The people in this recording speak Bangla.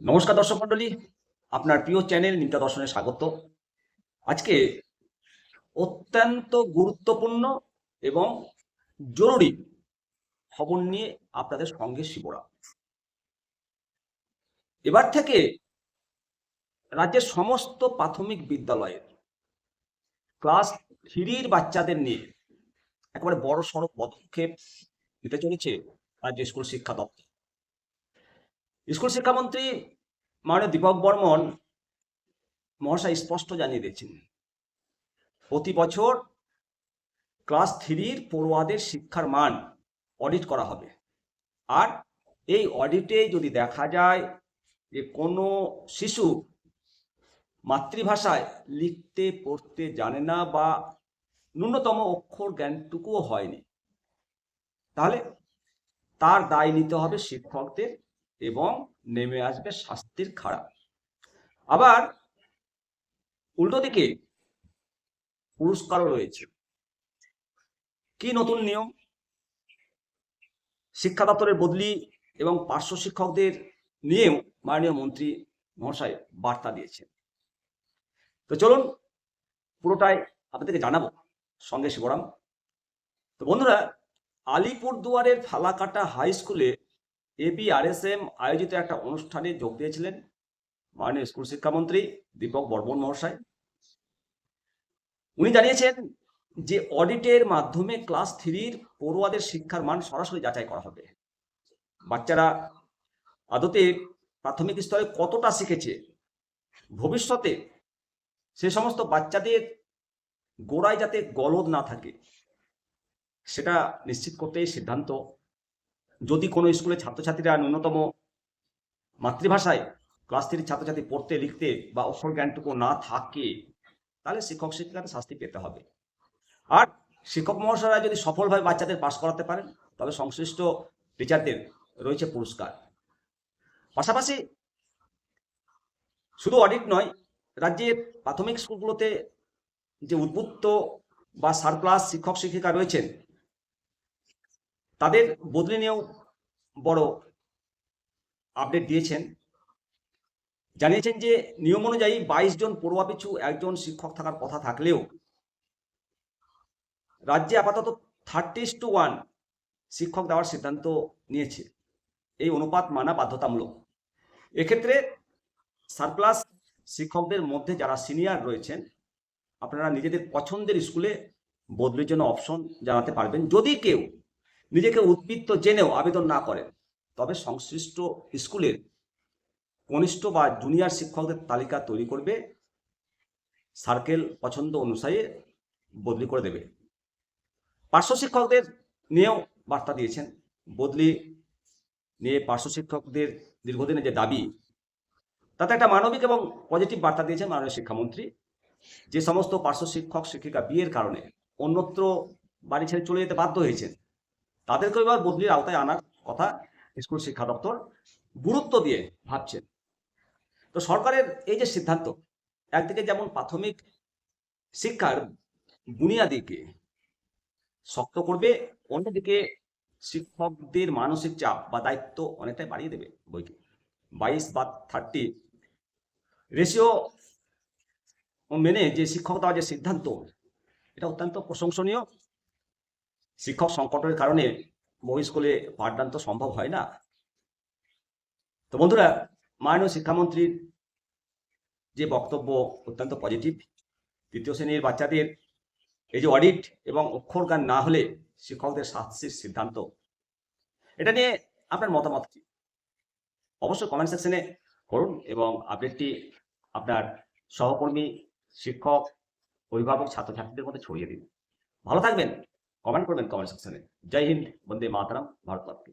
নমস্কার দর্শক মন্ডলী, আপনার প্রিয় চ্যানেল নিমতা দর্শনে স্বাগত। আজকে অত্যন্ত গুরুত্বপূর্ণ এবং জরুরি খবর নিয়ে আপনাদের সঙ্গে শিবরাম। এবার থেকে রাজ্যের সমস্ত প্রাথমিক বিদ্যালয়ের ক্লাস 3-র বাচ্চাদের নিয়ে একেবারে বড় সড়ো পদক্ষেপ নিতে চলেছে রাজ্য স্কুল শিক্ষা দপ্তর। স্কুল শিক্ষামন্ত্রী মাননীয় দীপক বর্মন মহাশয় স্পষ্ট জানিয়ে দিয়েছেন, প্রতি বছর ক্লাস 3-র পড়ুয়াদের শিক্ষার মান অডিট করা হবে। আর এই অডিটে যদি দেখা যায় যে কোনো শিশু মাতৃভাষায় লিখতে পড়তে জানে না বা ন্যূনতম অক্ষর জ্ঞানটুকুও হয়নি, তাহলে তার দায় নিতে হবে শিক্ষকদের এবং নেমে আসবে শাস্তির খাড়া। আবার উল্টো দিকে পুরস্কারও রয়েছে। কি নতুন নিয়ম? শিক্ষা দপ্তরের বদলি এবং পার্শ্ব শিক্ষকদের নিয়েও মাননীয় মন্ত্রী মহাশয় বার্তা দিয়েছেন। তো চলুন পুরোটাই আপনাদেরকে জানাবো, সঙ্গে শিবরাম। তো বন্ধুরা, আলিপুরদুয়ারের ফালাকাটা হাই স্কুলে ABRSM আয়োজিত একটা অনুষ্ঠানে যোগ দিয়েছিলেন মাননীয় স্কুল শিক্ষামন্ত্রী দীপক বর্মন মহাশয়। উনি জানিয়েছেন যে অডিটের মাধ্যমে ক্লাস 3-র পড়ুয়াদের শিক্ষার মান সরাসরি যাচাই করা হবে। বাচ্চারা আদতে প্রাথমিক স্তরে কতটা শিখেছে, ভবিষ্যতে সে সমস্ত বাচ্চাদের গোড়ায় যাতে গলদ না থাকে সেটা নিশ্চিত করতেই সিদ্ধান্ত। যদি কোনো স্কুলে ছাত্রছাত্রীরা ন্যূনতম মাতৃভাষায় ক্লাস 3 ছাত্রছাত্রী পড়তে লিখতে বা অক্ষর জ্ঞানটুকু না থাকে, তাহলে শিক্ষক শিক্ষিকারা শাস্তি পেতে হবে। আর শিক্ষক মহাশয়রা যদি সফলভাবে বাচ্চাদের পাশ করাতে পারেন, তবে সংশ্লিষ্ট টিচারদের রয়েছে পুরস্কার। পাশাপাশি শুধু অডিট নয়, রাজ্যের প্রাথমিক স্কুলগুলোতে যে উদ্বুদ্ধ বা সারপ্লাস শিক্ষক শিক্ষিকা রয়েছেন, তাদের বদলি নিয়েও বড় আপডেট দিয়েছেন। জানিয়েছেন যে নিয়ম অনুযায়ী 22 জন পড়ুয়া পিছু একজন শিক্ষক থাকার কথা থাকলেও রাজ্যে আপাতত 30:1 শিক্ষক দেওয়ার সিদ্ধান্ত নিয়েছে। এই অনুপাত মানা বাধ্যতামূলক। এক্ষেত্রে সারপ্লাস শিক্ষকদের মধ্যে যারা সিনিয়র রয়েছেন, আপনারা নিজেদের পছন্দের স্কুলে বদলির জন্য অপশন জানাতে পারবেন। যদি কেউ নিজেকে উদ্বৃত্ত জেনেও আবেদন না করেন, তবে সংশ্লিষ্ট স্কুলের কনিষ্ঠ বা জুনিয়র শিক্ষকদের তালিকা তৈরি করবে, সার্কেল পছন্দ অনুসারে বদলি করে দেবে। পার্শ্ব শিক্ষকদের নিয়েও বার্তা দিয়েছেন। বদলি নিয়ে পার্শ্ব শিক্ষকদের দীর্ঘদিনের যে দাবি, তাতে একটা মানবিক এবং পজিটিভ বার্তা দিয়েছেন মাননীয় শিক্ষামন্ত্রী। যে সমস্ত পার্শ্ব শিক্ষক শিক্ষিকা বিয়ের কারণে অন্যত্র বাড়ি ছেড়ে চলে যেতে বাধ্য হয়েছেন, তাদেরকে এবার বদলির আওতায় আনার কথা স্কুল শিক্ষা দপ্তর গুরুত্ব দিয়ে ভাবছেন। তো সরকারের এই যে সিদ্ধান্ত, একদিকে যেমন প্রাথমিক শিক্ষার বুনিয়াদিকে শক্ত করবে, অন্যদিকে শিক্ষকদের মানসিক চাপ বা দায়িত্ব অনেকটাই বাড়িয়ে দেবে। বইকে 22/30 রেশিও মেনে যে শিক্ষক দেওয়ার যে সিদ্ধান্ত, এটা অত্যন্ত প্রশংসনীয়। শিক্ষক সংকটের কারণে বহু স্কুলে পাঠদান তো সম্ভব হয় না। তো বন্ধুরা, মাননীয় শিক্ষামন্ত্রীর যে বক্তব্য অত্যন্ত পজিটিভ। তৃতীয় শ্রেণীর বাচ্চাদের এই যে অডিট এবং অক্ষর জ্ঞান না হলে শিক্ষকদের শাস্তির সিদ্ধান্ত, এটা নিয়ে আপনার মতামত কি? অবশ্যই কমেন্ট সেকশনে করুন এবং আপডেটটি আপনার সহকর্মী, শিক্ষক, অভিভাবক, ছাত্রছাত্রীদের মধ্যে ছড়িয়ে দিন। ভালো থাকবেন, কমেন্ট করবেন কমেন্ট সেকশনে। জয় হিন্দ, বন্দে মাতরম, ভারত মাতা কি।